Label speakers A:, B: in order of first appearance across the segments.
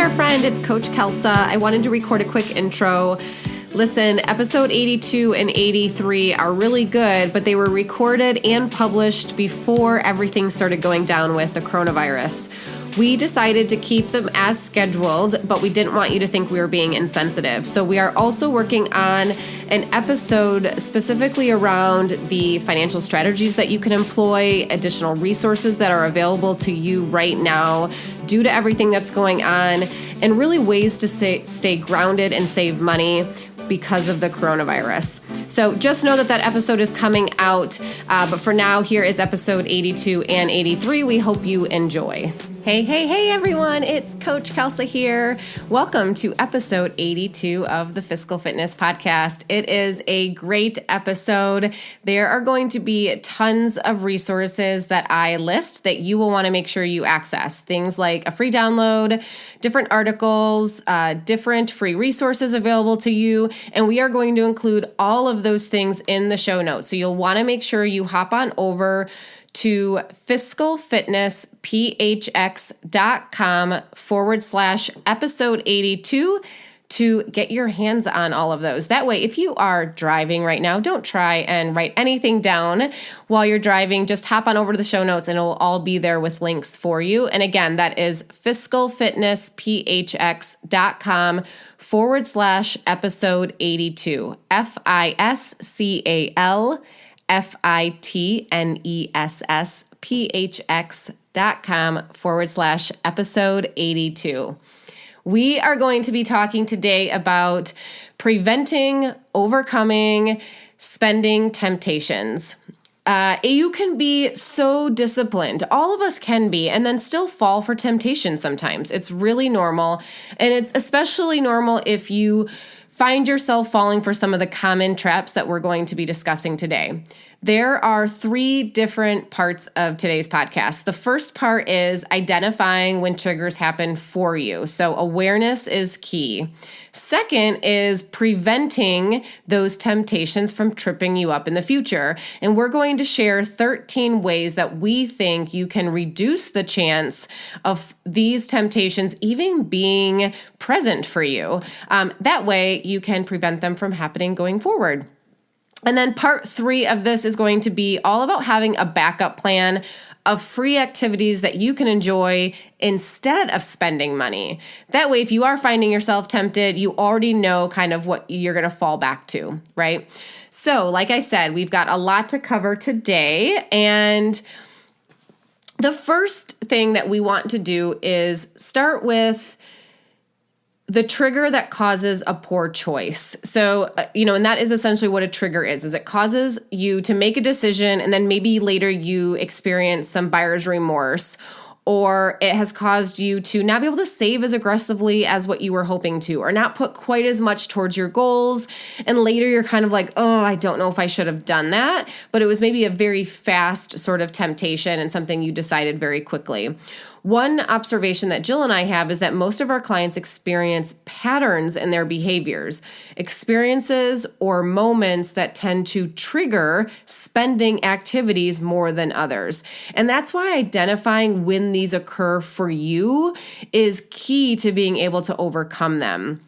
A: there, friend. It's Coach Kelsa. I wanted to record a quick intro. Listen, episode 82 and 83 are really good, but they were recorded and published before everything started going down with the coronavirus. We decided to keep them as scheduled, but we didn't want you to think we were being insensitive. So we are also working on an episode specifically around the financial strategies that you can employ, additional resources that are available to you right now due to everything that's going on, and really ways to stay grounded and save money because of the coronavirus. So just know that episode is coming out. But for now, here is episode 82 and 83. We hope you enjoy. Hey, everyone. It's Coach Kelsa here. Welcome to episode 82 of the Fiscal Fitness Podcast. It is a great episode. There are going to be tons of resources that I list that you will want to make sure you access. Things like a free download, different articles, different free resources available to you. And we are going to include all of those things in the show notes. So you'll want to make sure you hop on over to fiscalfitnessphx.com/episode 82 to get your hands on all of those. That way, if you are driving right now, don't try and write anything down while you're driving. Just hop on over to the show notes and it'll all be there with links for you. And again, that is fiscalfitnessphx.com/episode 82. FISCALFITNESSPHX.com/episode 82. We are going to be talking today about preventing, overcoming, spending temptations. You can be so disciplined. All of us can be, and then still fall for temptation sometimes. It's really normal, and it's especially normal if you find yourself falling for some of the common traps that we're going to be discussing today. There are three different parts of today's podcast. The first part is identifying when triggers happen for you. So awareness is key. Second is preventing those temptations from tripping you up in the future. And we're going to share 13 ways that we think you can reduce the chance of these temptations even being present for you. That way you can prevent them from happening going forward. And then part 3 of this is going to be all about having a backup plan of free activities that you can enjoy instead of spending money. That way, if you are finding yourself tempted, you already know kind of what you're going to fall back to, right? So, like I said, we've got a lot to cover today. And the first thing that we want to do is start with the trigger that causes a poor choice. So, and that is essentially what a trigger is it causes you to make a decision and then maybe later you experience some buyer's remorse, or it has caused you to not be able to save as aggressively as what you were hoping to, or not put quite as much towards your goals. And later you're kind of like, oh, I don't know if I should have done that, but it was maybe a very fast sort of temptation and something you decided very quickly. One observation that Jill and I have is that most of our clients experience patterns in their behaviors, experiences or moments that tend to trigger spending activities more than others. And that's why identifying when these occur for you is key to being able to overcome them.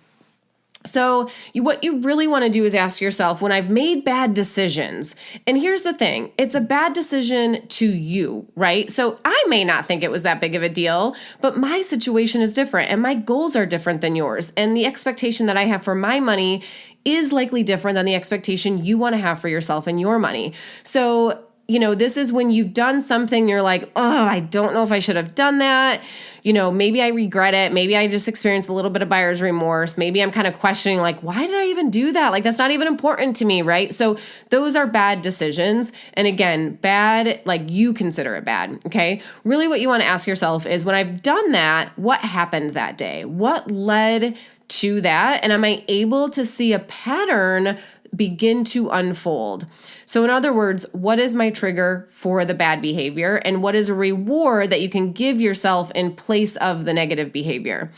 A: So what you really want to do is ask yourself, when I've made bad decisions, and here's the thing, it's a bad decision to you, right? So I may not think it was that big of a deal, but my situation is different and my goals are different than yours. And the expectation that I have for my money is likely different than the expectation you want to have for yourself and your money. So this is when you've done something, you're like, oh, I don't know if I should have done that. Maybe I regret it. Maybe I just experienced a little bit of buyer's remorse. Maybe I'm kind of questioning, like, why did I even do that? Like, that's not even important to me, right? So those are bad decisions. And again, bad, like you consider it bad, okay? Really what you want to ask yourself is, when I've done that, what happened that day? What led to that? And am I able to see a pattern begin to unfold? So in other words, what is my trigger for the bad behavior, and what is a reward that you can give yourself in place of the negative behavior?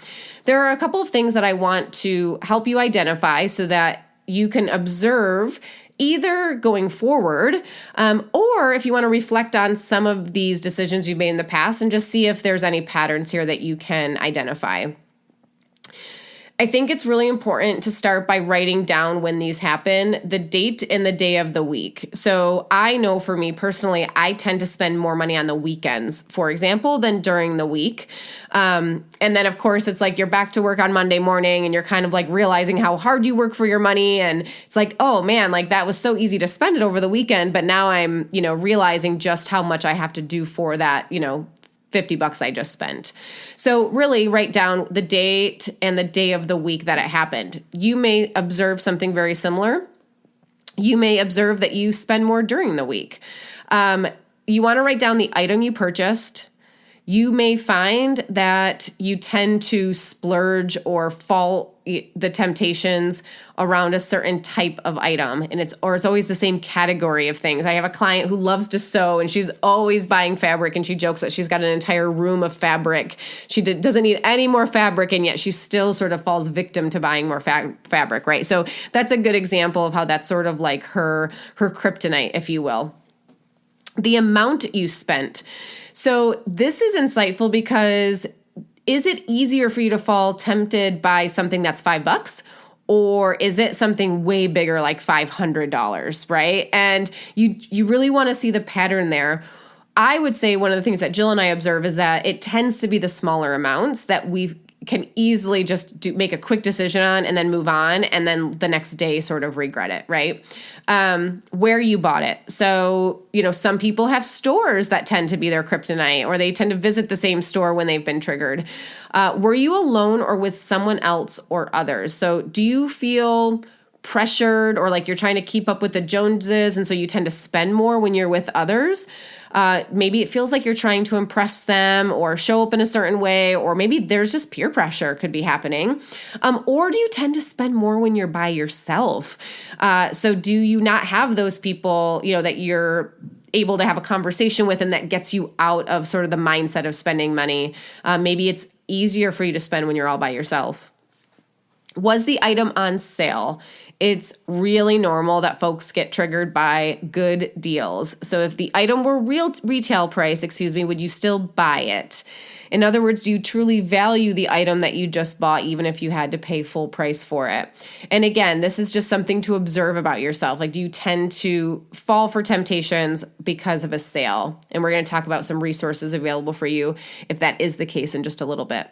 A: There are a couple of things that I want to help you identify so that you can observe either going forward, or if you want to reflect on some of these decisions you've made in the past and just see if there's any patterns here that you can identify. I think it's really important to start by writing down when these happen, the date and the day of the week. So I know for me personally, I tend to spend more money on the weekends, for example, than during the week. And then, of course, it's like you're back to work on Monday morning and you're kind of like realizing how hard you work for your money. And it's like, oh man, like that was so easy to spend it over the weekend. But now I'm, realizing just how much I have to do for that, $50 I just spent. So really write down the date and the day of the week that it happened. You may observe something very similar. You may observe that you spend more during the week. You want to write down the item you purchased. You may find that you tend to splurge or fall the temptations around a certain type of item, and it's always the same category of things. I have a client who loves to sew, and she's always buying fabric, and she jokes that she's got an entire room of fabric. She doesn't need any more fabric, and yet she still sort of falls victim to buying more fabric, right? So that's a good example of how that's sort of like her kryptonite, if you will. The amount you spent. So this is insightful because is it easier for you to fall tempted by something that's $5? Or is it something way bigger like $500, right? And you really want to see the pattern there. I would say one of the things that Jill and I observe is that it tends to be the smaller amounts that we can easily just make a quick decision on and then move on, and then the next day sort of regret it, right? Where you bought it. So, some people have stores that tend to be their kryptonite, or they tend to visit the same store when they've been triggered. Were you alone or with someone else or others? So do you feel pressured or like you're trying to keep up with the Joneses, and so you tend to spend more when you're with others? Maybe it feels like you're trying to impress them or show up in a certain way, or maybe there's just peer pressure could be happening. Or do you tend to spend more when you're by yourself? So do you not have those people, that you're able to have a conversation with and that gets you out of sort of the mindset of spending money? Maybe it's easier for you to spend when you're all by yourself. Was the item on sale? It's really normal that folks get triggered by good deals. So if the item were retail price, would you still buy it? In other words, do you truly value the item that you just bought, even if you had to pay full price for it? And again, this is just something to observe about yourself. Like, do you tend to fall for temptations because of a sale? And we're going to talk about some resources available for you if that is the case in just a little bit.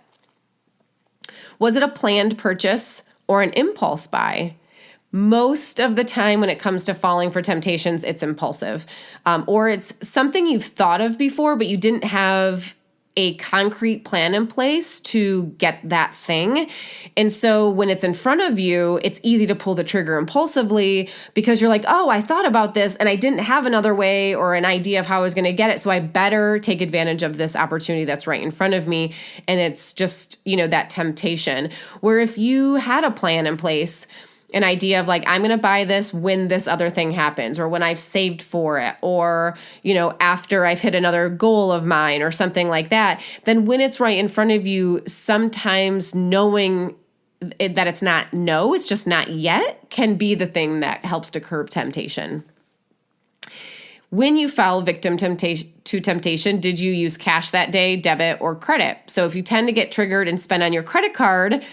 A: Was it a planned purchase or an impulse buy? Most of the time when it comes to falling for temptations, it's impulsive, or it's something you've thought of before, but you didn't have a concrete plan in place to get that thing. And so when it's in front of you, it's easy to pull the trigger impulsively because you're like, oh, I thought about this and I didn't have another way or an idea of how I was going to get it. So I better take advantage of this opportunity that's right in front of me. And it's just, that temptation. Where if you had a plan in place, an idea of like, I'm going to buy this when this other thing happens, or when I've saved for it, or, after I've hit another goal of mine or something like that, then when it's right in front of you, sometimes knowing that it's just not yet, can be the thing that helps to curb temptation. When you fell victim to temptation, did you use cash that day, debit, or credit? So if you tend to get triggered and spend on your credit card,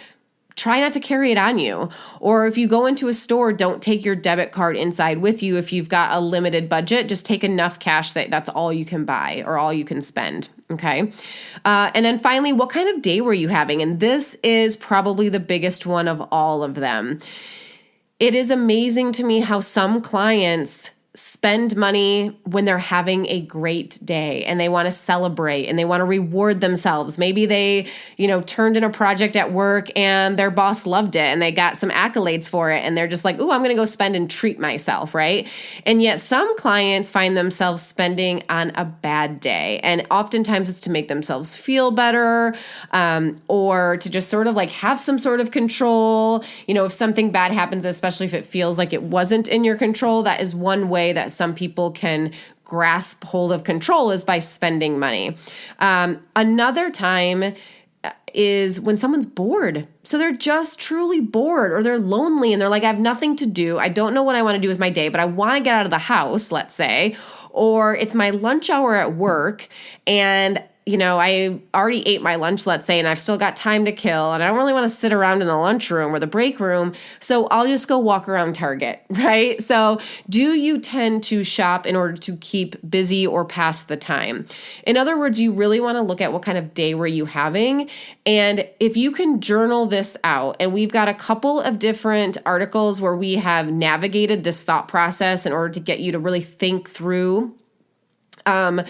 A: try not to carry it on you. Or if you go into a store, don't take your debit card inside with you. If you've got a limited budget, just take enough cash that's all you can buy or all you can spend. Okay. And then finally, what kind of day were you having? And this is probably the biggest one of all of them. It is amazing to me how some clients spend money when they're having a great day and they want to celebrate and they want to reward themselves. Maybe they, turned in a project at work and their boss loved it and they got some accolades for it. And they're just like, oh, I'm going to go spend and treat myself, right? And yet some clients find themselves spending on a bad day. And oftentimes it's to make themselves feel better, or to just sort of like have some sort of control. If something bad happens, especially if it feels like it wasn't in your control, that is one way that some people can grasp hold of control, is by spending money. Another time is when someone's bored. So they're just truly bored, or they're lonely and they're like, I have nothing to do. I don't know what I want to do with my day, but I want to get out of the house, let's say. Or it's my lunch hour at work and I already ate my lunch, let's say, and I've still got time to kill, and I don't really want to sit around in the lunchroom or the break room, so I'll just go walk around Target, right? So do you tend to shop in order to keep busy or pass the time? In other words, you really want to look at what kind of day were you having, and if you can journal this out, and we've got a couple of different articles where we have navigated this thought process in order to get you to really think through how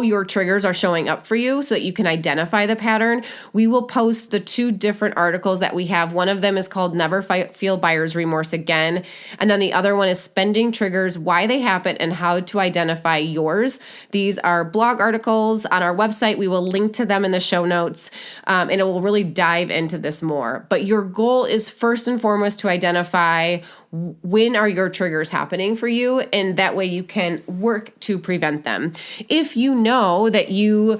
A: your triggers are showing up for you so that you can identify the pattern. We will post the 2 different articles that we have. One of them is called Never Feel Buyer's Remorse Again. And then the other one is Spending Triggers, Why They Happen, and How to Identify Yours. These are blog articles on our website. We will link to them in the show notes, and it will really dive into this more. But your goal is first and foremost to identify when are your triggers happening for you, and that way you can work to prevent them. If you know that you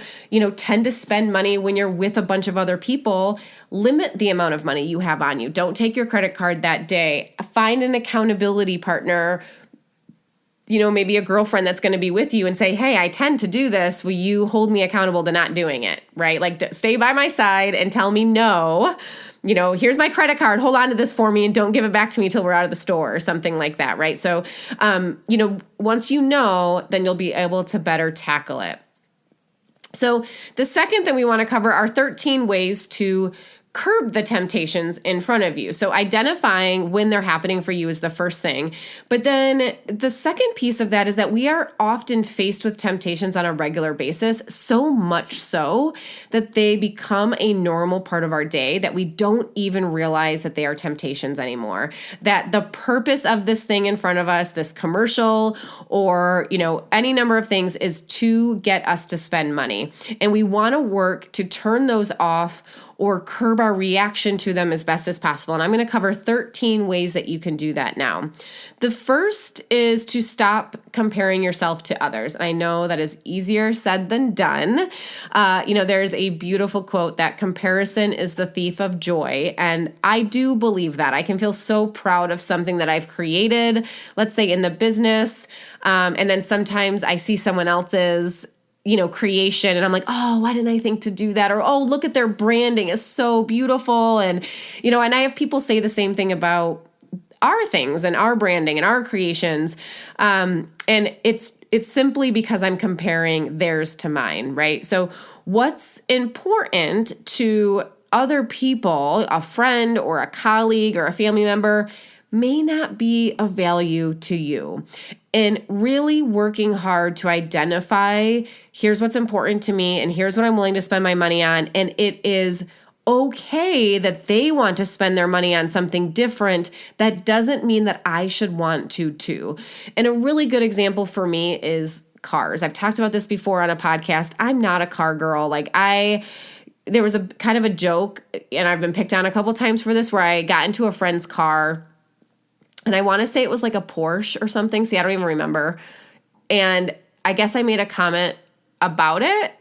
A: tend to spend money when you're with a bunch of other people, limit the amount of money you have on you. Don't take your credit card that day. Find an accountability partner, maybe a girlfriend that's going to be with you, and say, hey, I tend to do this. Will you hold me accountable to not doing it, right? Like, stay by my side and tell me no. Here's my credit card, hold on to this for me and don't give it back to me till we're out of the store or something like that, right? So, once you know, then you'll be able to better tackle it. So the second thing we want to cover are 13 ways to curb the temptations in front of you. So identifying when they're happening for you is the first thing. But then the second piece of that is that we are often faced with temptations on a regular basis, so much so that they become a normal part of our day that we don't even realize that they are temptations anymore. That the purpose of this thing in front of us, this commercial or, any number of things, is to get us to spend money. And we want to work to turn those off or curb our reaction to them as best as possible. And I'm going to cover 13 ways that you can do that now. The first is to stop comparing yourself to others. And I know that is easier said than done. There's a beautiful quote that comparison is the thief of joy. And I do believe that. I can feel so proud of something that I've created, let's say in the business. And then sometimes I see someone else's creation, and I'm like, oh, why didn't I think to do that? Or, oh, look at their branding is so beautiful. And, and I have people say the same thing about our things and our branding and our creations. And it's simply because I'm comparing theirs to mine, right? So what's important to other people, a friend or a colleague or a family member, may not be of value to you. And really working hard to identify, here's what's important to me and here's what I'm willing to spend my money on. And it is okay that they want to spend their money on something different. That doesn't mean that I should want to too. And a really good example for me is cars. I've talked about this before on a podcast. I'm not a car girl. There was a kind of a joke, and I've been picked on a couple times for this, where I got into a friend's car. And I want to say it was like a Porsche or something. See, I don't even remember. And I guess I made a comment about it,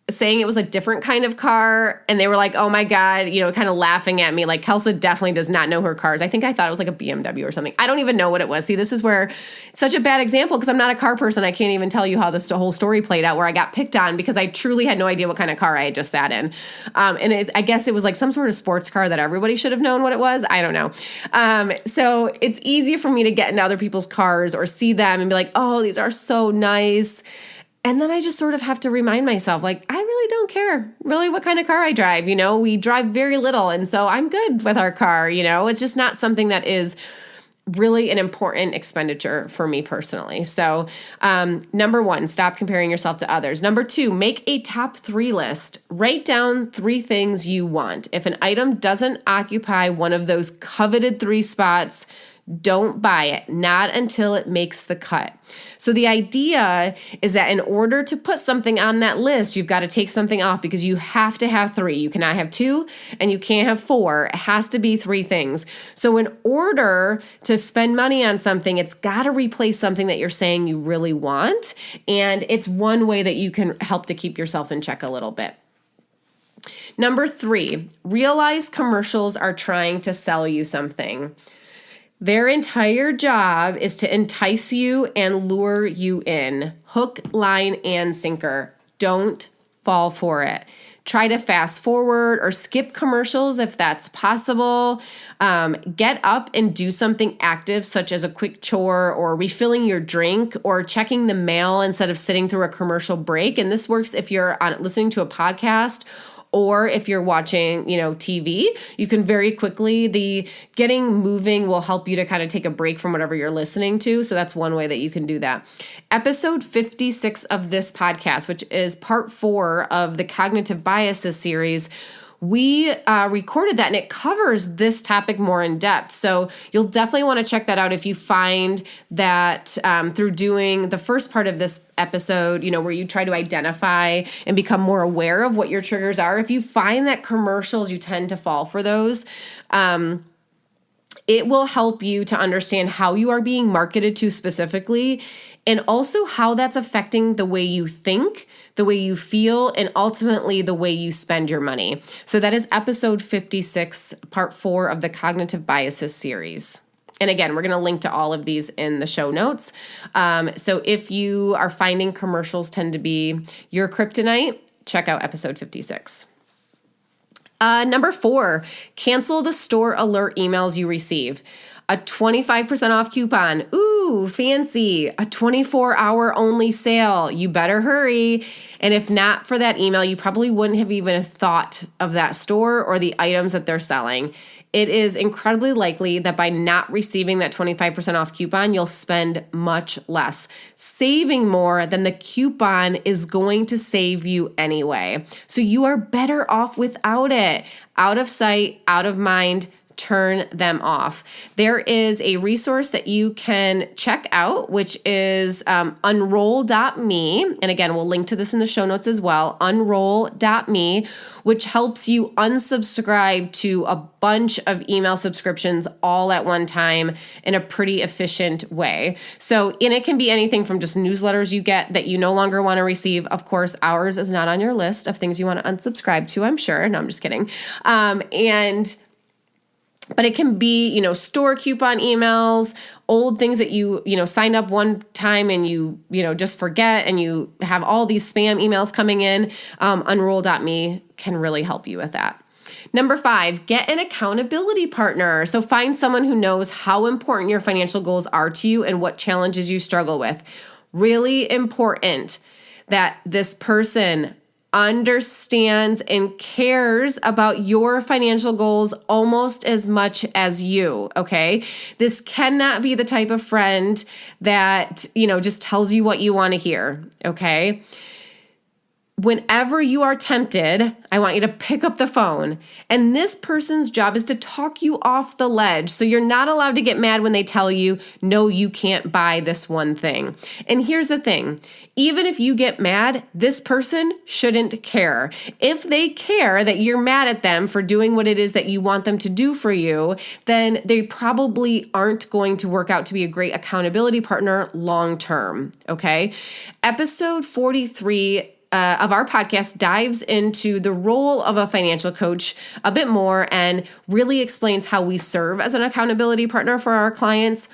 A: saying it was a different kind of car. And they were like, oh my God, kind of laughing at me. Like, Kelsa definitely does not know her cars. I think I thought it was like a BMW or something. I don't even know what it was. See, this is where it's such a bad example, because I'm not a car person. I can't even tell you how this whole story played out, where I got picked on because I truly had no idea what kind of car I had just sat in. I guess it was like some sort of sports car that everybody should have known what it was. I don't know. So it's easy for me to get into other people's cars or see them and be like, oh, these are so nice. And then I just sort of have to remind myself, like, I really don't care really what kind of car I drive. We drive very little. And so I'm good with our car. It's just not something that is really an important expenditure for me personally. So number 1, stop comparing yourself to others. Number 2, make a top 3 list. Write down 3 things you want. If an item doesn't occupy one of those coveted 3 spots, don't buy it, not until it makes the cut. So the idea is that in order to put something on that list, you've got to take something off, because you have to have 3. You cannot have 2 and you can't have 4. It has to be 3 things. So in order to spend money on something, it's got to replace something that you're saying you really want. And it's one way that you can help to keep yourself in check a little bit. Number 3, realize commercials are trying to sell you something. Their entire job is to entice you and lure you in. Hook, line, and sinker. Don't fall for it. Try to fast forward or skip commercials if that's possible. Get up and do something active, such as a quick chore or refilling your drink or checking the mail instead of sitting through a commercial break. And this works if you're listening to a podcast or if you're watching, TV. You can very quickly, the getting moving will help you to kind of take a break from whatever you're listening to. So that's one way that you can do that. Episode 56 of this podcast, which is part 4 of the Cognitive Biases series, we recorded that and it covers this topic more in depth. So you'll definitely want to check that out if you find that through doing the first part of this episode, where you try to identify and become more aware of what your triggers are. If you find that commercials, you tend to fall for those, it will help you to understand how you are being marketed to specifically, and also how that's affecting the way you think, the way you feel, and ultimately the way you spend your money. So that is episode 56, part 4 of the Cognitive Biases series. And again, we're going to link to all of these in the show notes. So if you are finding commercials tend to be your kryptonite, check out episode 56. Number 4, cancel the store alert emails you receive. A 25% off coupon. Ooh, fancy. A 24-hour only sale. You better hurry. And if not for that email, you probably wouldn't have even thought of that store or the items that they're selling. It is incredibly likely that by not receiving that 25% off coupon, you'll spend much less, saving more than the coupon is going to save you anyway. So you are better off without it. Out of sight, out of mind. Turn them off. There is a resource that you can check out, which is unroll.me. And again, we'll link to this in the show notes as well, unroll.me, which helps you unsubscribe to a bunch of email subscriptions all at one time in a pretty efficient way. So, and it can be anything from just newsletters you get that you no longer want to receive. Of course, ours is not on your list of things you want to unsubscribe to, I'm sure. No, I'm just kidding. But it can be, store coupon emails, old things that you signed up one time and you just forget, and you have all these spam emails coming in. Unroll.me can really help you with that. Number 5, get an accountability partner. So find someone who knows how important your financial goals are to you and what challenges you struggle with. Really important that this person understands and cares about your financial goals almost as much as you, okay? This cannot be the type of friend that, just tells you what you want to hear, okay? Whenever you are tempted, I want you to pick up the phone. And this person's job is to talk you off the ledge. So you're not allowed to get mad when they tell you, no, you can't buy this one thing. And here's the thing. Even if you get mad, this person shouldn't care. If they care that you're mad at them for doing what it is that you want them to do for you, then they probably aren't going to work out to be a great accountability partner long term, okay? Episode 43 of our podcast dives into the role of a financial coach a bit more and really explains how we serve as an accountability partner for our clients.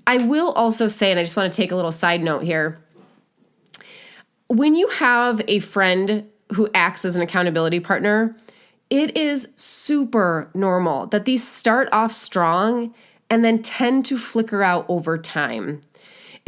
A: I will also say, and I just want to take a little side note here, when you have a friend who acts as an accountability partner, it is super normal that these start off strong and then tend to flicker out over time.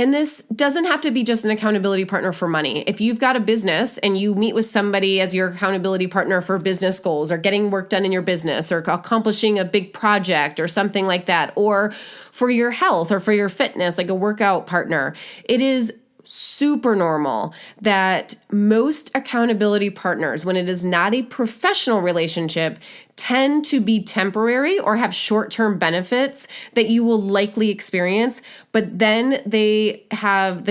A: And this doesn't have to be just an accountability partner for money. If you've got a business and you meet with somebody as your accountability partner for business goals or getting work done in your business or accomplishing a big project or something like that, or for your health or for your fitness, like a workout partner, it is super normal that most accountability partners, when it is not a professional relationship, tend to be temporary or have short-term benefits that you will likely experience, but then the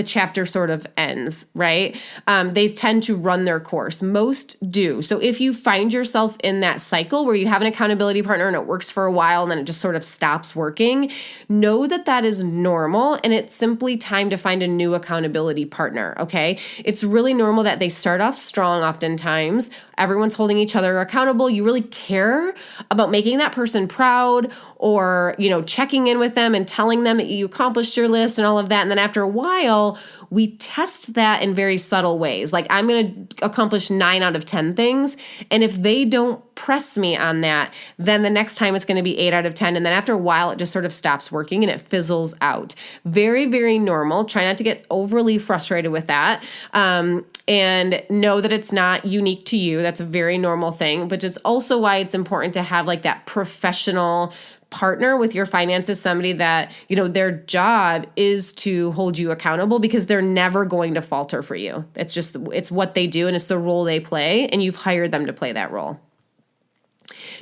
A: chapter sort of ends, right? They tend to run their course. Most do. So if you find yourself in that cycle where you have an accountability partner and it works for a while and then it just sort of stops working, know that that is normal and it's simply time to find a new accountability partner, okay? It's really normal that they start off strong oftentimes. Everyone's holding each other accountable. You really care care about making that person proud or, checking in with them and telling them that you accomplished your list and all of that. And then after a while, we test that in very subtle ways. Like I'm going to accomplish 9 out of 10 things. And if they don't press me on that, then the next time it's going to be 8 out of 10. And then after a while, it just sort of stops working and it fizzles out. Very, very normal. Try not to get overly frustrated with that. And know that it's not unique to you. That's a very normal thing, but just also why it's important to have like that professional partner with your finances, somebody that, their job is to hold you accountable because they're never going to falter for you. It's what they do and it's the role they play, and you've hired them to play that role.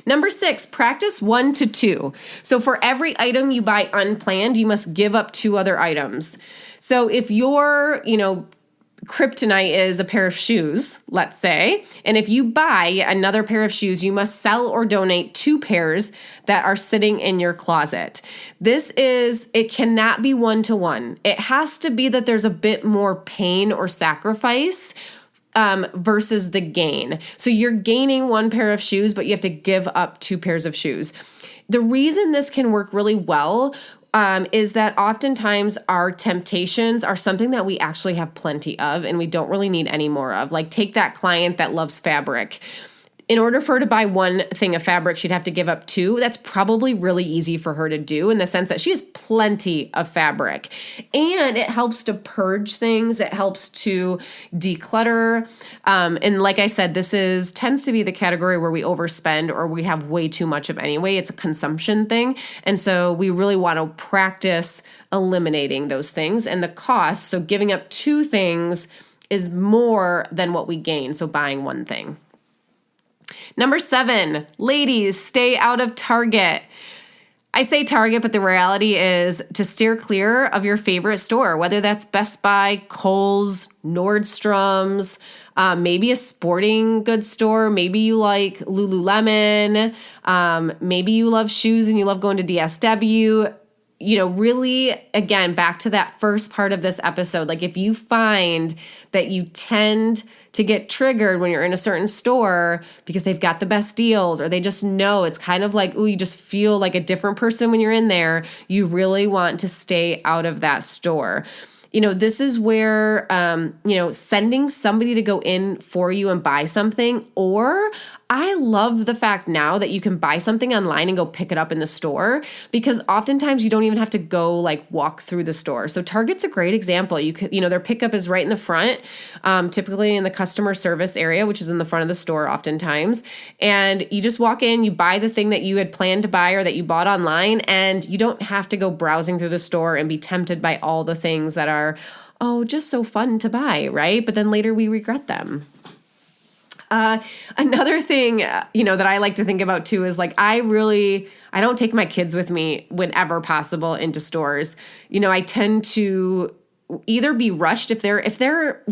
A: Number 6, practice 1 to 2. So for every item you buy unplanned, you must give up 2 other items. So if your, kryptonite is a pair of shoes, let's say, and if you buy another pair of shoes, you must sell or donate 2 pairs that are sitting in your closet. It cannot be 1-to-1. It has to be that there's a bit more pain or sacrifice versus the gain. So you're gaining 1 pair of shoes, but you have to give up 2 pairs of shoes. The reason this can work really well is that oftentimes our temptations are something that we actually have plenty of and we don't really need any more of. Like take that client that loves fabric. In order for her to buy 1 thing of fabric, she'd have to give up 2. That's probably really easy for her to do in the sense that she has plenty of fabric. And it helps to purge things. It helps to declutter. And like I said, this tends to be the category where we overspend or we have way too much of anyway. It's a consumption thing. And so we really want to practice eliminating those things and the cost. So giving up 2 things is more than what we gain. So buying 1 thing. Number 7, ladies, stay out of Target. I say Target, but the reality is to steer clear of your favorite store, whether that's Best Buy, Kohl's, Nordstrom's, maybe a sporting goods store. Maybe you like Lululemon. Maybe you love shoes and you love going to DSW. Really, again, back to that first part of this episode, like if you find that you tend to get triggered when you're in a certain store because they've got the best deals or they just know it's kind of like, you just feel like a different person when you're in there, you really want to stay out of that store. This is where, sending somebody to go in for you and buy something, or I love the fact now that you can buy something online and go pick it up in the store because oftentimes you don't even have to go walk through the store. So Target's a great example. You could, their pickup is right in the front, typically in the customer service area, which is in the front of the store oftentimes. And you just walk in, you buy the thing that you had planned to buy or that you bought online, and you don't have to go browsing through the store and be tempted by all the things that are, just so fun to buy, right? But then later we regret them. Another thing, that I like to think about too is I don't take my kids with me whenever possible into stores. I tend to either be rushed if they're,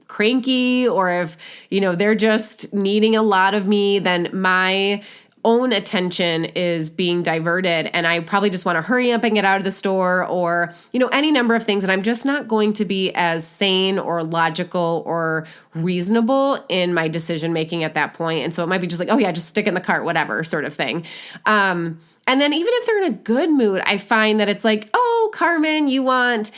A: cranky or if, they're just needing a lot of me, then my own attention is being diverted and I probably just want to hurry up and get out of the store or, any number of things. And I'm just not going to be as sane or logical or reasonable in my decision making at that point. And so it might be just just stick in the cart, whatever sort of thing. And then even if they're in a good mood, I find that it's Carmen, you want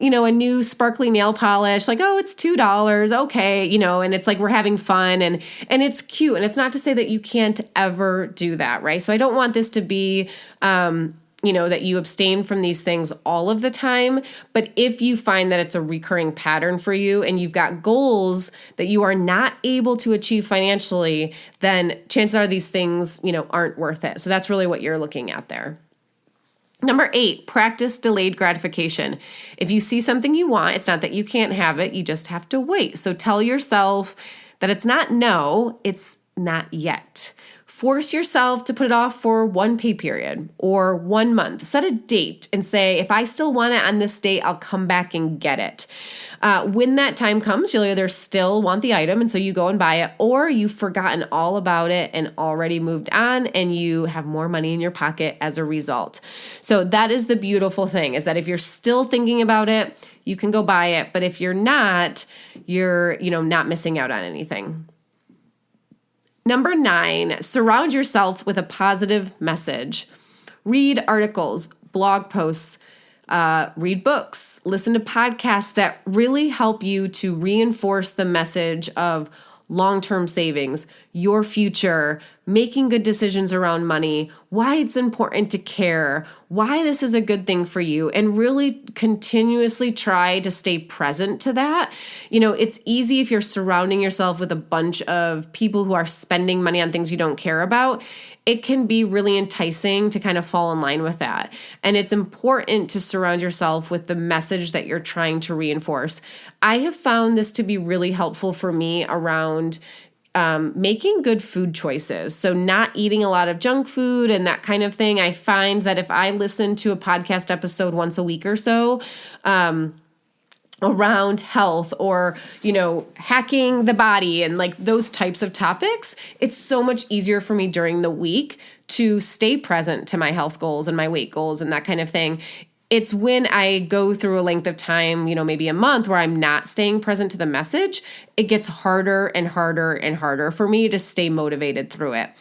A: a new sparkly nail polish, it's $2. Okay. And it's we're having fun and it's cute. And it's not to say that you can't ever do that. Right. So I don't want this to be, that you abstain from these things all of the time. But if you find that it's a recurring pattern for you and you've got goals that you are not able to achieve financially, then chances are these things, aren't worth it. So that's really what you're looking at there. Number 8, practice delayed gratification. If you see something you want, it's not that you can't have it, you just have to wait. So tell yourself that it's not no, it's not yet. Force yourself to put it off for 1 pay period or 1 month. Set a date and say, if I still want it on this date, I'll come back and get it. When that time comes, you'll either still want the item and so you go and buy it, or you've forgotten all about it and already moved on and you have more money in your pocket as a result. So that is the beautiful thing, is that if you're still thinking about it, you can go buy it. But if you're not, you're not missing out on anything. Number 9, surround yourself with a positive message. Read articles, blog posts, read books, listen to podcasts that really help you to reinforce the message of long-term savings, your future, making good decisions around money, why it's important to care, why this is a good thing for you, and really continuously try to stay present to that. It's easy if you're surrounding yourself with a bunch of people who are spending money on things you don't care about. It can be really enticing to kind of fall in line with that. And it's important to surround yourself with the message that you're trying to reinforce. I have found this to be really helpful for me around making good food choices. So not eating a lot of junk food and that kind of thing. I find that if I listen to a podcast episode once a week or so, around health or, hacking the body and like those types of topics, it's so much easier for me during the week to stay present to my health goals and my weight goals and that kind of thing. It's when I go through a length of time, maybe a month where I'm not staying present to the message, it gets harder and harder and harder for me to stay motivated through it.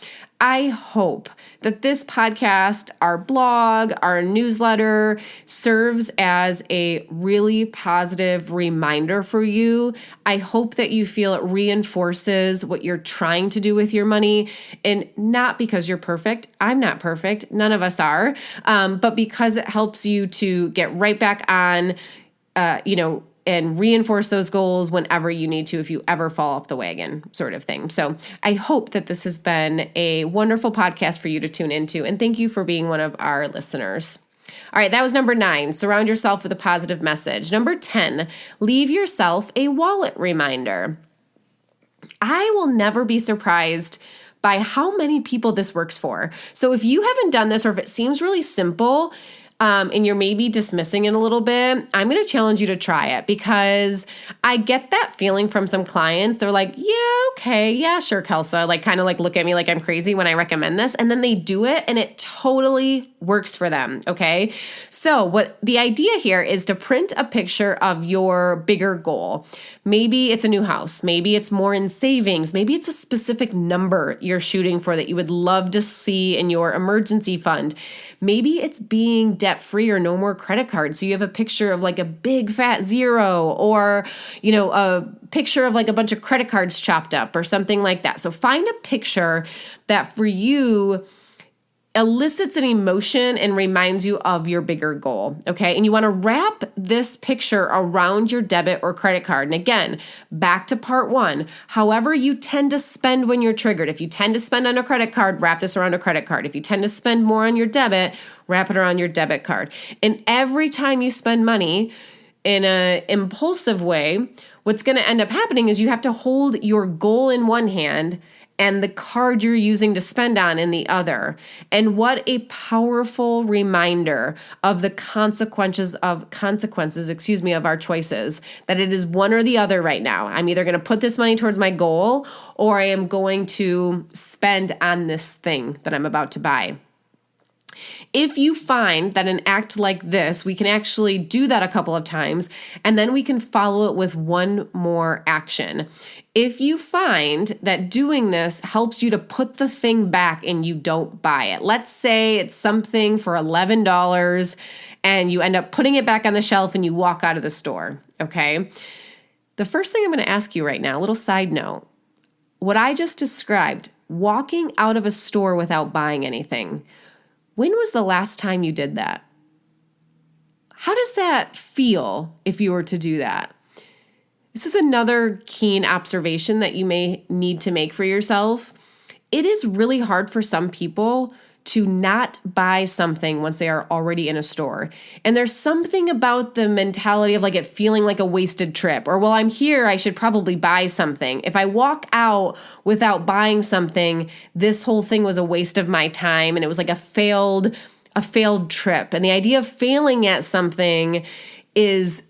A: I hope that this podcast, our blog, our newsletter serves as a really positive reminder for you. I hope that you feel it reinforces what you're trying to do with your money, and not because you're perfect. I'm not perfect. None of us are. But because it helps you to get right back on, and reinforce those goals whenever you need to, if you ever fall off the wagon, sort of thing. So I hope that this has been a wonderful podcast for you to tune into. And thank you for being one of our listeners. All right, that was number 9. Surround yourself with a positive message. Number 10, leave yourself a wallet reminder. I will never be surprised by how many people this works for. So if you haven't done this, or if it seems really simple, and you're maybe dismissing it a little bit, I'm going to challenge you to try it, because I get that feeling from some clients. They're like, yeah, okay, yeah, sure, Kelsa. Like, kind of like look at me like I'm crazy when I recommend this. And then they do it and it totally works for them. Okay. So what the idea here is to print a picture of your bigger goal. Maybe it's a new house. Maybe it's more in savings. Maybe it's a specific number you're shooting for that you would love to see in your emergency fund. Maybe it's being debt-free or no more credit cards. So you have a picture of like a big fat 0, or, a picture of like a bunch of credit cards chopped up or something like that. So find a picture that for you elicits an emotion and reminds you of your bigger goal, okay? And you want to wrap this picture around your debit or credit card. And again, back to part 1, however you tend to spend when you're triggered. If you tend to spend on a credit card, wrap this around a credit card. If you tend to spend more on your debit, wrap it around your debit card. And every time you spend money in an impulsive way, what's going to end up happening is you have to hold your goal in one hand and the card you're using to spend on in the other. And what a powerful reminder of the consequences of our choices, that it is one or the other right now. I'm either going to put this money towards my goal, or I am going to spend on this thing that I'm about to buy. If you find that an act like this, we can actually do that a couple of times, and then we can follow it with one more action. If you find that doing this helps you to put the thing back and you don't buy it, let's say it's something for $11 and you end up putting it back on the shelf and you walk out of the store, okay? The first thing I'm going to ask you right now, a little side note, what I just described, walking out of a store without buying anything, when was the last time you did that? How does that feel if you were to do that? This is another keen observation that you may need to make for yourself. It is really hard for some people to not buy something once they are already in a store. And there's something about the mentality of like it feeling like a wasted trip, or, well, I'm here, I should probably buy something. If I walk out without buying something, this whole thing was a waste of my time, and it was like a failed trip. And the idea of failing at something is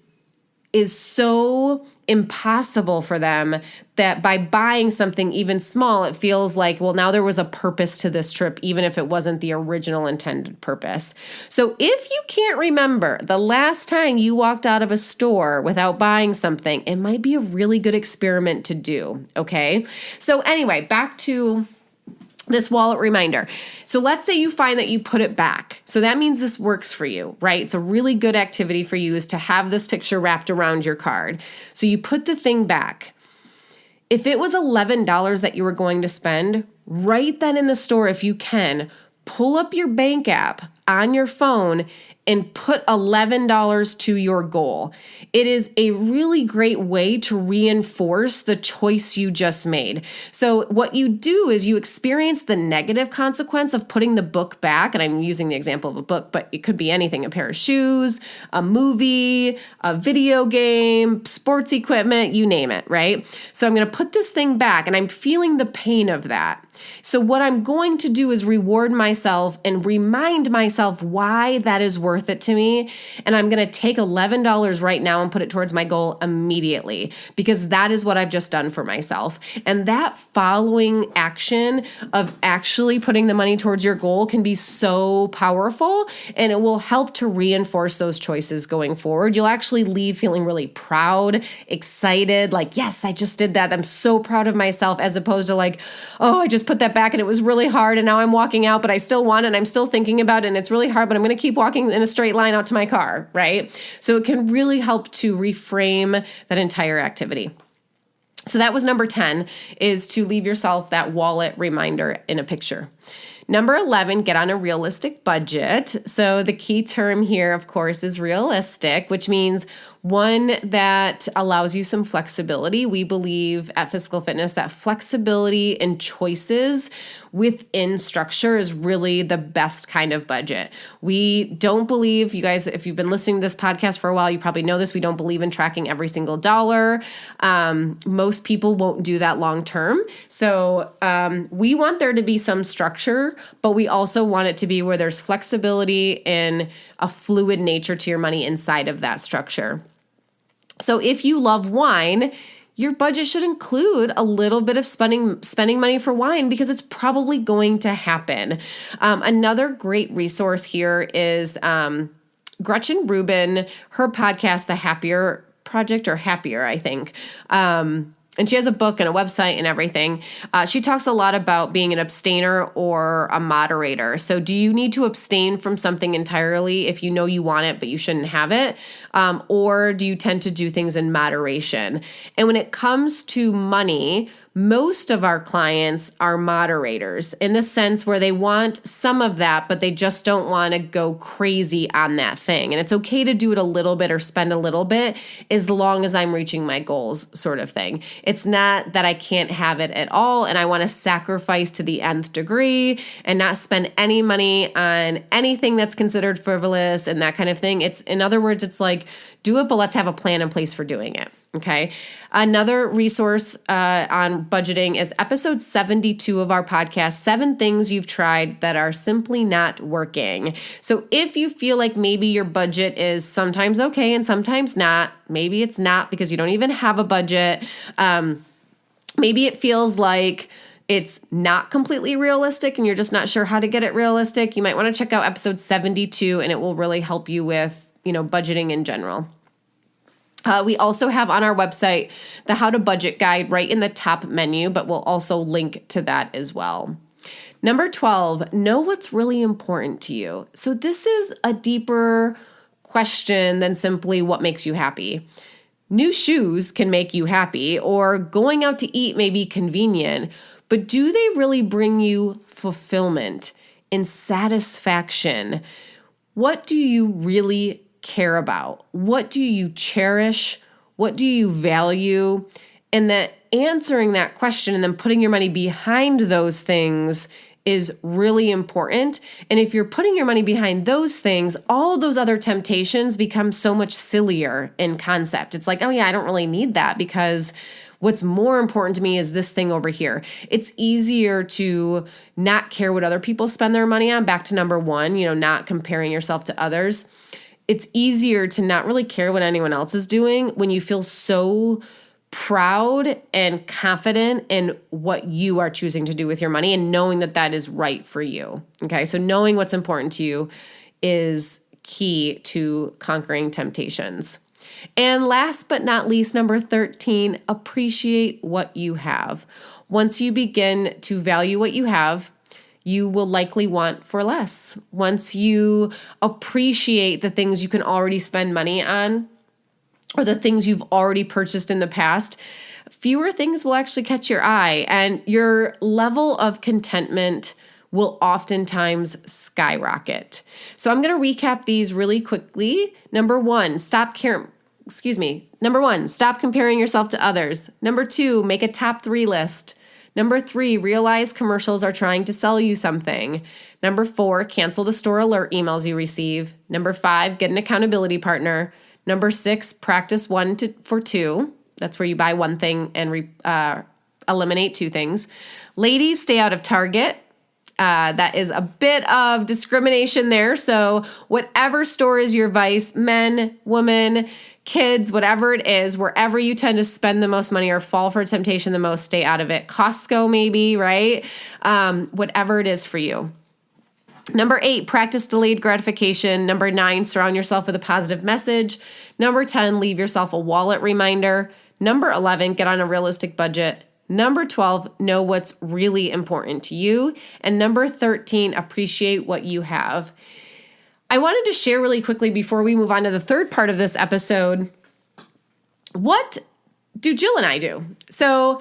A: so impossible for them that by buying something even small, it feels like, well, now there was a purpose to this trip, even if it wasn't the original intended purpose. So if you can't remember the last time you walked out of a store without buying something, it might be a really good experiment to do, okay? So anyway, back to this wallet reminder. So let's say you find that you put it back. So that means this works for you, right? It's a really good activity for you is to have this picture wrapped around your card. So you put the thing back. If it was $11 that you were going to spend, right then in the store, if you can, pull up your bank app on your phone and put $11 to your goal. It is a really great way to reinforce the choice you just made. So what you do is you experience the negative consequence of putting the book back, and I'm using the example of a book, but it could be anything, a pair of shoes, a movie, a video game, sports equipment, you name it, right? So I'm going to put this thing back and I'm feeling the pain of that. So what I'm going to do is reward myself and remind myself why that is worth it to me. And I'm going to take $11 right now and put it towards my goal immediately because that is what I've just done for myself. And that following action of actually putting the money towards your goal can be so powerful, and it will help to reinforce those choices going forward. You'll actually leave feeling really proud, excited, like, yes, I just did that. I'm so proud of myself, as opposed to like, oh, I just put that back and it was really hard and now I'm walking out, but I still want it and I'm still thinking about it and it's really hard, but I'm going to keep walking in a straight line out to my car, right? So it can really help to reframe that entire activity. So that was number 10, is to leave yourself that wallet reminder in a picture. Number 11, get on a realistic budget. So the key term here, of course, is realistic, which means one that allows you some flexibility. We believe at Fiscal Fitness that flexibility and choices within structure is really the best kind of budget. We don't believe, you guys, if you've been listening to this podcast for a while, you probably know this, we don't believe in tracking every single dollar. Most people won't do that long term. So we want there to be some structure, but we also want it to be where there's flexibility and a fluid nature to your money inside of that structure. So if you love wine, your budget should include a little bit of spending money for wine because it's probably going to happen. Another great resource here is Gretchen Rubin, her podcast, The Happier Project, or Happier, I think. And she has a book and a website and everything. She talks a lot about being an abstainer or a moderator. So do you need to abstain from something entirely if you know you want it, but you shouldn't have it? Or do you tend to do things in moderation? And when it comes to money, most of our clients are moderators in the sense where they want some of that, but they just don't want to go crazy on that thing. And it's okay to do it a little bit or spend a little bit as long as I'm reaching my goals, sort of thing. It's not that I can't have it at all and I want to sacrifice to the nth degree and not spend any money on anything that's considered frivolous and that kind of thing. It's, in other words, it's like, do it, but let's have a plan in place for doing it. Okay. Another resource on budgeting is episode 72 of our podcast, 7 things you've tried that are simply not working. So if you feel like maybe your budget is sometimes okay and sometimes not, maybe it's not because you don't even have a budget. Maybe it feels like it's not completely realistic and you're just not sure how to get it realistic. You might want to check out episode 72 and it will really help you with, budgeting in general. We also have on our website the How to Budget Guide right in the top menu, but we'll also link to that as well. Number 12, know what's really important to you. So this is a deeper question than simply what makes you happy. New shoes can make you happy, or going out to eat may be convenient, but do they really bring you fulfillment and satisfaction? What do you really care about? What do you cherish? What do you value? And that answering that question and then putting your money behind those things is really important. And if you're putting your money behind those things, all those other temptations become so much sillier in concept. It's like, oh yeah, I don't really need that because what's more important to me is this thing over here. It's easier to not care what other people spend their money on. Back to number 1, not comparing yourself to others. it's easier to not really care what anyone else is doing when you feel so proud and confident in what you are choosing to do with your money and knowing that that is right for you. Okay, so knowing what's important to you is key to conquering temptations. And last but not least, number 13, appreciate what you have. Once you begin to value what you have, you will likely want for less. Once you appreciate the things you can already spend money on, or the things you've already purchased in the past, fewer things will actually catch your eye, and your level of contentment will oftentimes skyrocket. So I'm going to recap these really quickly. Number one, stop comparing yourself to others. Number 2, make a top 3 list. Number 3, realize commercials are trying to sell you something. Number 4, cancel the store alert emails you receive. Number 5, get an accountability partner. Number 6, practice 1 for 2. That's where you buy one thing and eliminate 2 things. Ladies, stay out of Target. That is a bit of discrimination there. So whatever store is your vice, men, women, kids, whatever it is, wherever you tend to spend the most money or fall for temptation the most, stay out of it. Costco maybe, right? Whatever it is for you. Number 8, practice delayed gratification. Number 9, surround yourself with a positive message. Number 10, leave yourself a wallet reminder. Number 11, get on a realistic budget. Number 12, know what's really important to you. And number 13, appreciate what you have. I wanted to share really quickly before we move on to the third part of this episode, what do Jill and I do? So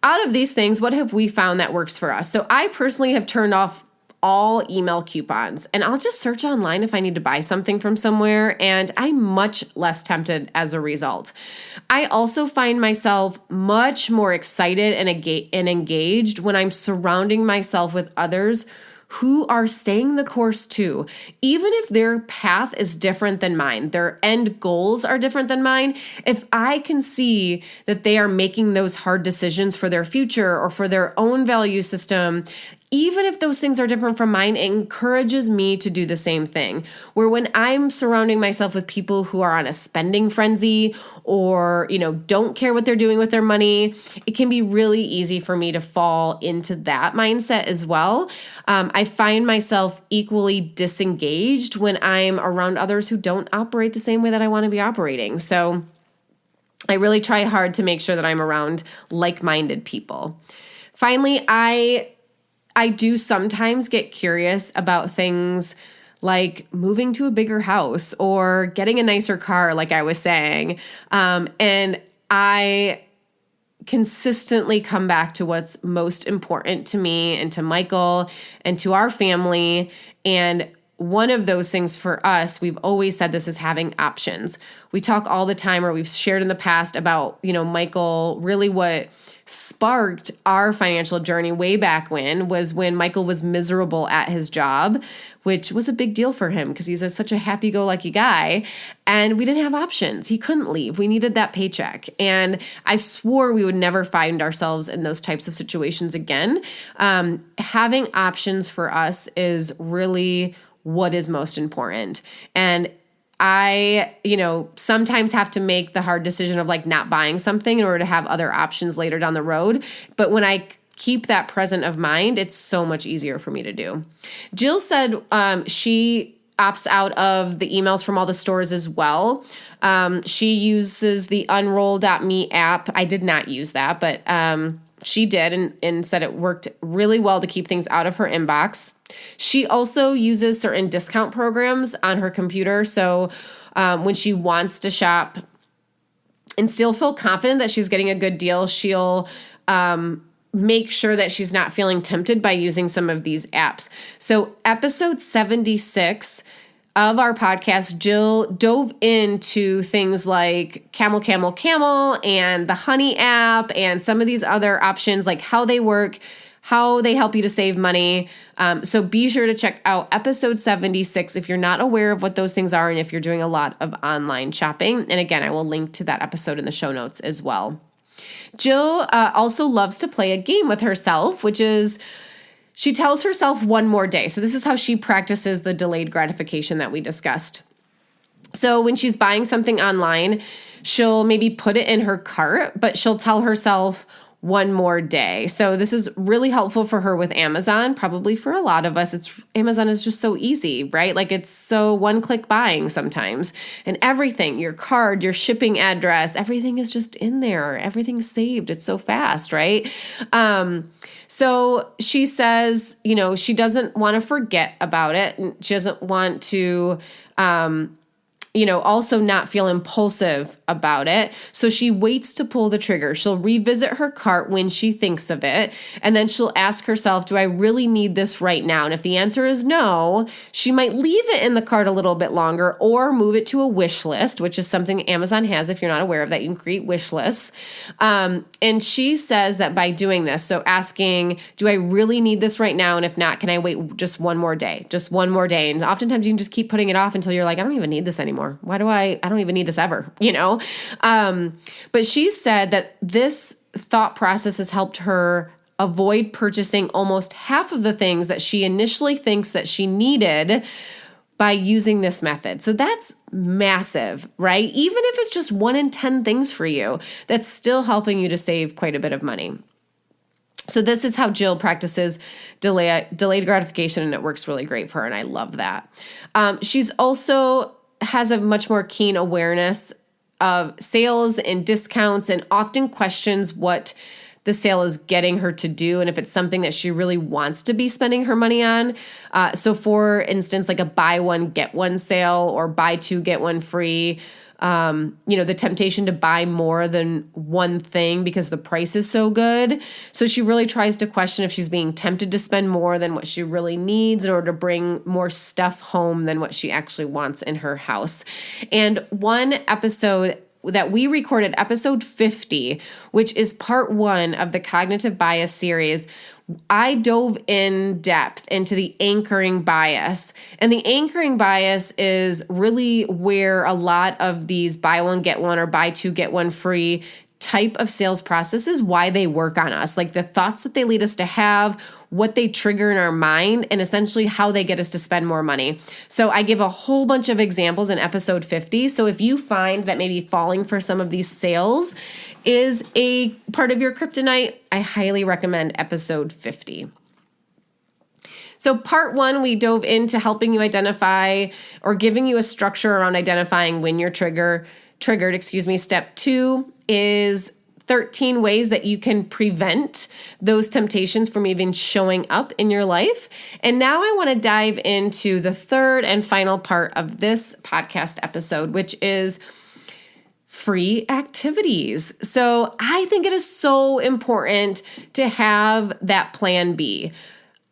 A: out of these things, what have we found that works for us? So I personally have turned off all email coupons, and I'll just search online if I need to buy something from somewhere, and I'm much less tempted as a result. I also find myself much more excited and engaged when I'm surrounding myself with others who are staying the course too. Even if their path is different than mine, their end goals are different than mine, if I can see that they are making those hard decisions for their future or for their own value system, even if those things are different from mine, it encourages me to do the same thing. Where when I'm surrounding myself with people who are on a spending frenzy or, don't care what they're doing with their money, it can be really easy for me to fall into that mindset as well. I find myself equally disengaged when I'm around others who don't operate the same way that I want to be operating. So I really try hard to make sure that I'm around like-minded people. Finally, I do sometimes get curious about things like moving to a bigger house or getting a nicer car, like I was saying. And I consistently come back to what's most important to me and to Michael and to our family. And one of those things for us, we've always said this, is having options. We talk all the time, or we've shared in the past about, Michael, really what sparked our financial journey way back was when Michael was miserable at his job, which was a big deal for him because he's such a happy-go-lucky guy, and we didn't have options. He couldn't leave. We needed that paycheck, and I swore we would never find ourselves in those types of situations again. Having options for us is really what is most important, and I, sometimes have to make the hard decision of not buying something in order to have other options later down the road. But when I keep that present of mind, it's so much easier for me to do. Jill said she opts out of the emails from all the stores as well. She uses the unroll.me app. I did not use that, but she did and said it worked really well to keep things out of her inbox. She also uses certain discount programs on her computer. So when she wants to shop and still feel confident that she's getting a good deal, she'll make sure that she's not feeling tempted by using some of these apps. So episode 76 of our podcast, Jill dove into things like Camel, Camel, Camel and the Honey app and some of these other options, like how they work, how they help you to save money. So be sure to check out episode 76 if you're not aware of what those things are and if you're doing a lot of online shopping. And again, I will link to that episode in the show notes as well. Jill also loves to play a game with herself, which is she tells herself one more day. So this is how she practices the delayed gratification that we discussed. So when she's buying something online, she'll maybe put it in her cart, but she'll tell herself one more day. So this is really helpful for her with Amazon. Probably for a lot of us, Amazon is just so easy, right? Like it's so one-click buying sometimes. And everything, your card, your shipping address, everything is just in there. Everything's saved. It's so fast, right? So she says, she doesn't want to forget about it. And she doesn't want to also not feel impulsive about it. So she waits to pull the trigger. She'll revisit her cart when she thinks of it. And then she'll ask herself, do I really need this right now? And if the answer is no, she might leave it in the cart a little bit longer or move it to a wish list, which is something Amazon has. If you're not aware of that, you can create wish lists. And she says that by doing this, so asking, do I really need this right now? And if not, can I wait just one more day? Just one more day. And oftentimes you can just keep putting it off until you're like, I don't even need this anymore. Why do I don't even need this ever, But she said that this thought process has helped her avoid purchasing almost half of the things that she initially thinks that she needed by using this method. So that's massive, right? Even if it's just 1 in 10 things for you, that's still helping you to save quite a bit of money. So this is how Jill practices delayed gratification, and it works really great for her, and I love that. She's also has a much more keen awareness of sales and discounts and often questions what the sale is getting her to do and if it's something that she really wants to be spending her money on. So for instance, like a buy one, get one sale or buy two, get one free. The temptation to buy more than one thing because the price is so good. So she really tries to question if she's being tempted to spend more than what she really needs in order to bring more stuff home than what she actually wants in her house. And one episode that we recorded, episode 50, which is part 1 of the Cognitive Bias series, I dove in depth into the anchoring bias. And the anchoring bias is really where a lot of these buy one, get one, or buy two, get one free type of sales processes, why they work on us, like the thoughts that they lead us to have, what they trigger in our mind, and essentially how they get us to spend more money. So I give a whole bunch of examples in episode 50. So if you find that maybe falling for some of these sales is a part of your kryptonite, I highly recommend episode 50. So part 1, we dove into helping you identify or giving you a structure around identifying when you're triggered. Step 2 is 13 ways that you can prevent those temptations from even showing up in your life. And now I want to dive into the third and final part of this podcast episode, which is free activities. So I think it is so important to have that plan B.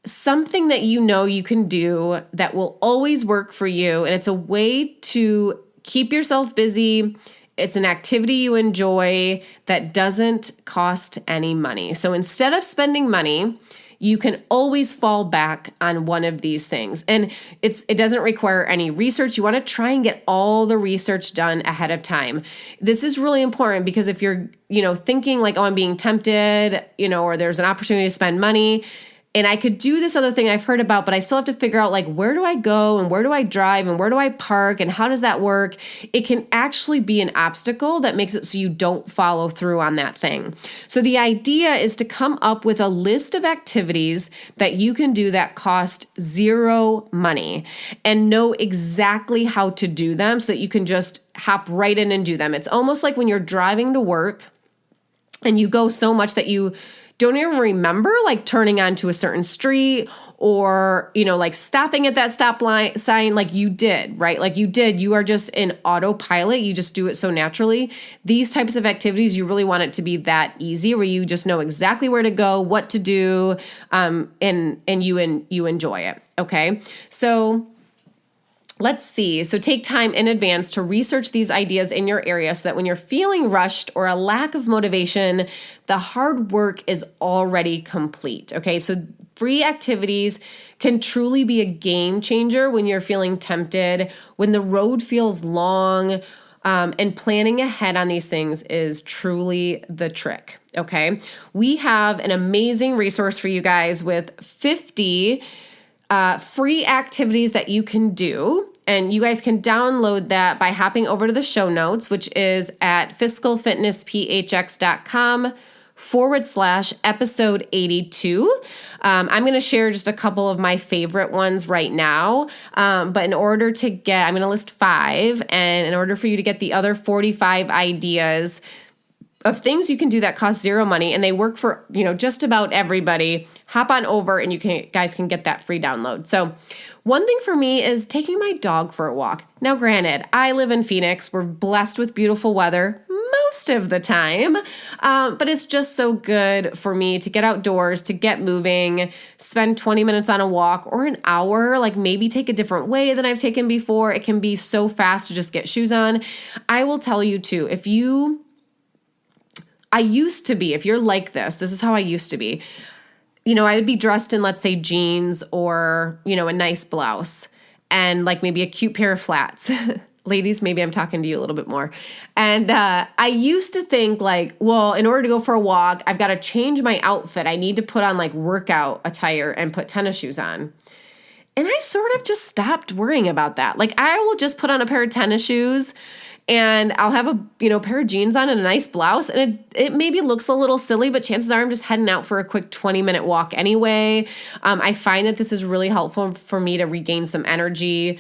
A: Something that you can do that will always work for you. And it's a way to keep yourself busy. It's an activity you enjoy that doesn't cost any money. So instead of spending money, you can always fall back on one of these things. And it doesn't require any research. You want to try and get all the research done ahead of time. This is really important because if you're, thinking like, oh, I'm being tempted, or there's an opportunity to spend money, and I could do this other thing I've heard about, but I still have to figure out like, where do I go and where do I drive and where do I park and how does that work? It can actually be an obstacle that makes it so you don't follow through on that thing. So the idea is to come up with a list of activities that you can do that cost zero money and know exactly how to do them so that you can just hop right in and do them. It's almost like when you're driving to work and you go so much that you don't even remember like turning onto a certain street or, like stopping at that stop sign like you did, right? Like you are just in autopilot. You just do it so naturally. These types of activities, you really want it to be that easy where you just know exactly where to go, what to do, and you enjoy it. Okay. So let's see. So take time in advance to research these ideas in your area so that when you're feeling rushed or a lack of motivation, the hard work is already complete. Okay, so free activities can truly be a game changer when you're feeling tempted, when the road feels long, and planning ahead on these things is truly the trick. Okay, we have an amazing resource for you guys with 50 free activities that you can do And you guys can download that by hopping over to the show notes, which is at fiscalfitnessphx.com/episode 82. I'm going to share just a couple of my favorite ones right now. But in order to get, I'm going to list 5. And in order for you to get the other 45 ideas of things you can do that cost zero money and they work for, just about everybody, hop on over and guys can get that free download. So one thing for me is taking my dog for a walk. Now, granted, I live in Phoenix. We're blessed with beautiful weather most of the time, but it's just so good for me to get outdoors, to get moving, spend 20 minutes on a walk or an hour, like maybe take a different way than I've taken before. It can be so fast to just get shoes on. I will tell you too, if you're like this is how I used to be. I would be dressed in, let's say, jeans or, a nice blouse and like maybe a cute pair of flats. Ladies, maybe I'm talking to you a little bit more. And I used to think like, well, in order to go for a walk, I've got to change my outfit. I need to put on like workout attire and put tennis shoes on. And I sort of just stopped worrying about that. Like I will just put on a pair of tennis shoes and I'll have a pair of jeans on and a nice blouse. And it maybe looks a little silly, but chances are I'm just heading out for a quick 20-minute walk anyway. I find that this is really helpful for me to regain some energy.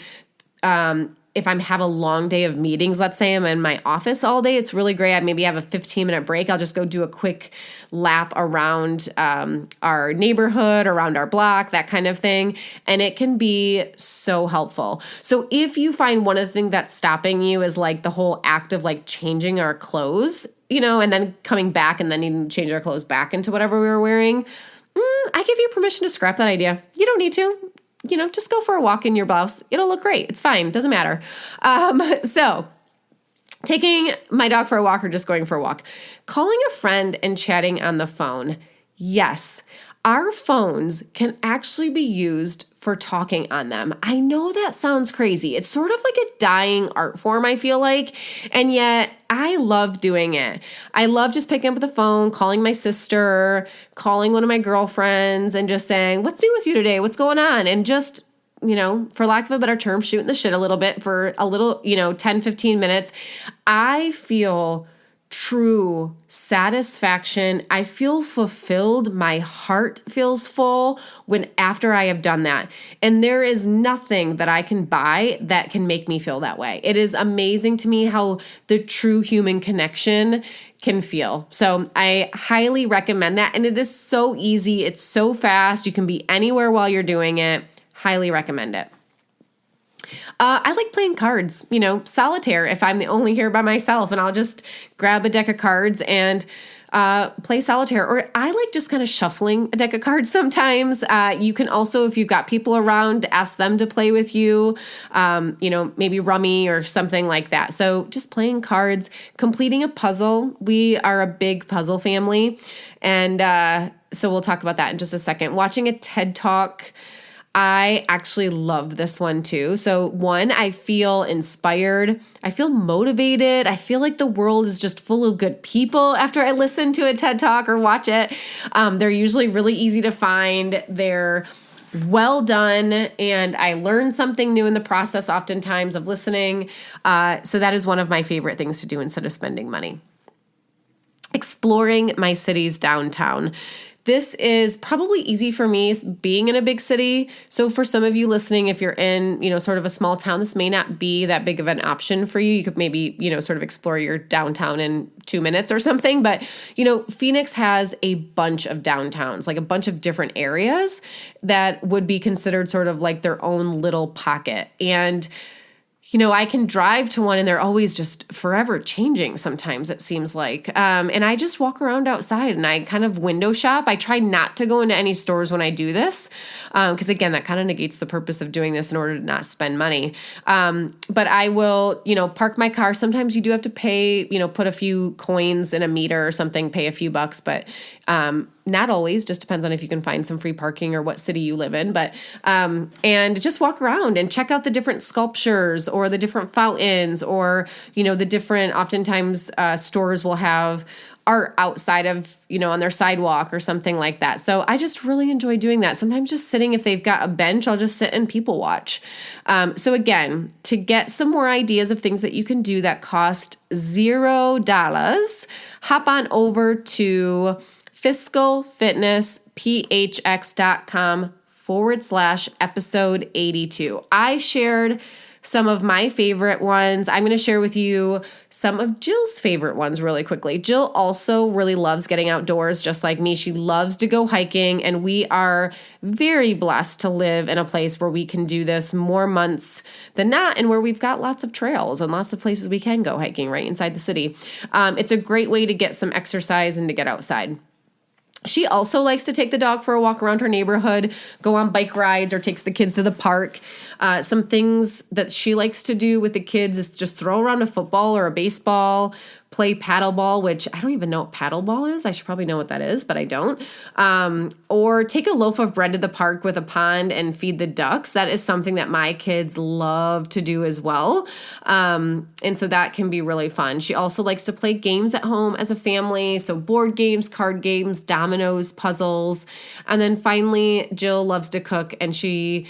A: If I have a long day of meetings, let's say I'm in my office all day, it's really great. I maybe have a 15-minute break. I'll just go do a quick lap around our neighborhood, around our block, that kind of thing. And it can be so helpful. So if you find one of the things that's stopping you is like the whole act of like changing our clothes, and then coming back and then needing to change our clothes back into whatever we were wearing, I give you permission to scrap that idea. You don't need to. Just go for a walk in your blouse. It'll look great. It's fine. Doesn't matter. So taking my dog for a walk or just going for a walk, calling a friend and chatting on the phone. Yes, our phones can actually be used for talking on them. I know that sounds crazy. It's sort of like a dying art form, I feel like, and yet I love doing it. I love just picking up the phone, calling my sister, calling one of my girlfriends, and just saying, what's new with you today? What's going on? And just, for lack of a better term, shooting the shit a little bit for a little, 10, 15 minutes. I feel true satisfaction. I feel fulfilled. My heart feels full after I have done that. And there is nothing that I can buy that can make me feel that way. It is amazing to me how the true human connection can feel. So I highly recommend that. And it is so easy. It's so fast. You can be anywhere while you're doing it. Highly recommend it. I like playing cards, solitaire if I'm the only here by myself, and I'll just grab a deck of cards and play solitaire. Or I like just kind of shuffling a deck of cards sometimes. You can also, if you've got people around, ask them to play with you, maybe rummy or something like that. So just playing cards, completing a puzzle. We are a big puzzle family. And so we'll talk about that in just a second. Watching a TED Talk. I actually love this one too. So one, I feel inspired. I feel motivated. I feel like the world is just full of good people after I listen to a TED Talk or watch it. They're usually really easy to find. They're well done. And I learn something new in the process oftentimes of listening. So that is one of my favorite things to do instead of spending money. Exploring my city's downtown. This is probably easy for me being in a big city. So for some of you listening, if you're in, sort of a small town, this may not be that big of an option for you. You could maybe, sort of explore your downtown in 2 minutes or something. But, Phoenix has a bunch of downtowns, like a bunch of different areas that would be considered sort of like their own little pocket. And I can drive to one and they're always just forever changing sometimes, it seems like. And I just walk around outside and I kind of window shop. I try not to go into any stores when I do this because, again, that kind of negates the purpose of doing this in order to not spend money. But I will, park my car. Sometimes you do have to pay, put a few coins in a meter or something, pay a few bucks. But not always, just depends on if you can find some free parking or what city you live in. But and just walk around and check out the different sculptures or the different fountains or, the different, oftentimes stores will have art outside of, on their sidewalk or something like that. So I just really enjoy doing that. Sometimes just sitting, if they've got a bench, I'll just sit and people watch. So again, to get some more ideas of things that you can do that cost $0, hop on over to fiscalfitnesspHX.com/episode 82. I shared some of my favorite ones. I'm going to share with you some of Jill's favorite ones really quickly. Jill also really loves getting outdoors, just like me. She loves to go hiking, and we are very blessed to live in a place where we can do this more months than not, and where we've got lots of trails and lots of places we can go hiking right inside the city. It's a great way to get some exercise and to get outside. She also likes to take the dog for a walk around her neighborhood, go on bike rides, or takes the kids to the park. Some things that she likes to do with the kids is just throw around a football or a baseball, play paddleball, which I don't even know what paddleball is. I should probably know what that is, but I don't. Or take a loaf of bread to the park with a pond and feed the ducks. That is something that my kids love to do as well. And so that can be really fun. She also likes to play games at home as a family. So board games, card games, dominoes, puzzles. And then finally, Jill loves to cook, and she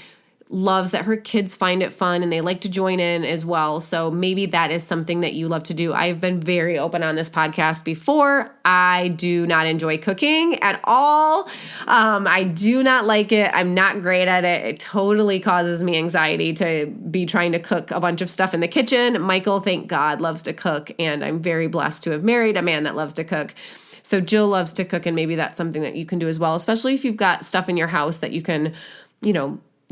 A: loves that her kids find it fun and they like to join in as well. So maybe that is something that you love to do. I've been very open on this podcast before. I do not enjoy cooking at all. I do not like it. I'm not great at it. It totally causes me anxiety to be trying to cook a bunch of stuff in the kitchen. Michael, thank God, loves to cook, and I'm very blessed to have married a man that loves to cook. So Jill loves to cook, and maybe that's something that you can do as well, especially if you've got stuff in your house that you can,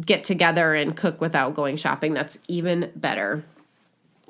A: get together and cook without going shopping. That's even better.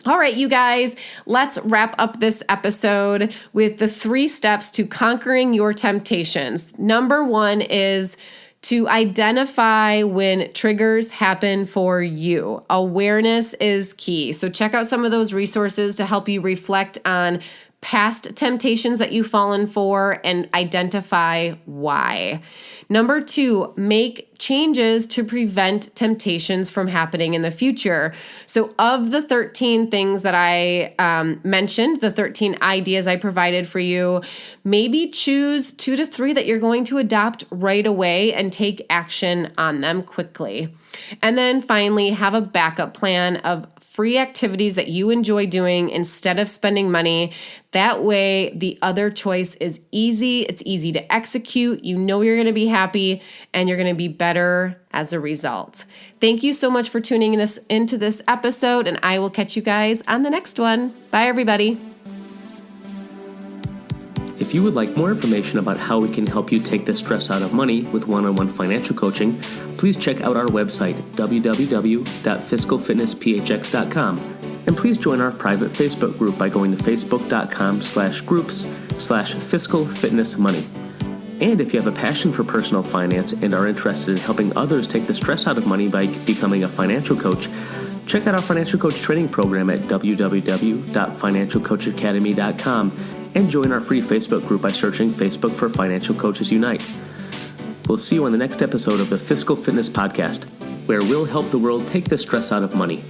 A: All right, you guys, let's wrap up this episode with the 3 steps to conquering your temptations. Number 1 is to identify when triggers happen for you. Awareness is key. So check out some of those resources to help you reflect on past temptations that you've fallen for and identify why. Number 2, make changes to prevent temptations from happening in the future. So of the 13 things that I mentioned, the 13 ideas I provided for you, maybe choose 2 to 3 that you're going to adopt right away and take action on them quickly. And then finally, have a backup plan of free activities that you enjoy doing instead of spending money. That way, the other choice is easy. It's easy to execute. You know you're going to be happy, and you're going to be better as a result. Thank you so much for tuning into this episode, and I will catch you guys on the next one. Bye, everybody.
B: If you would like more information about how we can help you take the stress out of money with one-on-one financial coaching, please check out our website, www.fiscalfitnesspHX.com. And please join our private Facebook group by going to facebook.com/groups/fiscalfitnessmoney. And if you have a passion for personal finance and are interested in helping others take the stress out of money by becoming a financial coach, check out our financial coach training program at www.financialcoachacademy.com and join our free Facebook group by searching Facebook for Financial Coaches Unite. We'll see you on the next episode of the Fiscal Fitness Podcast, where we'll help the world take the stress out of money.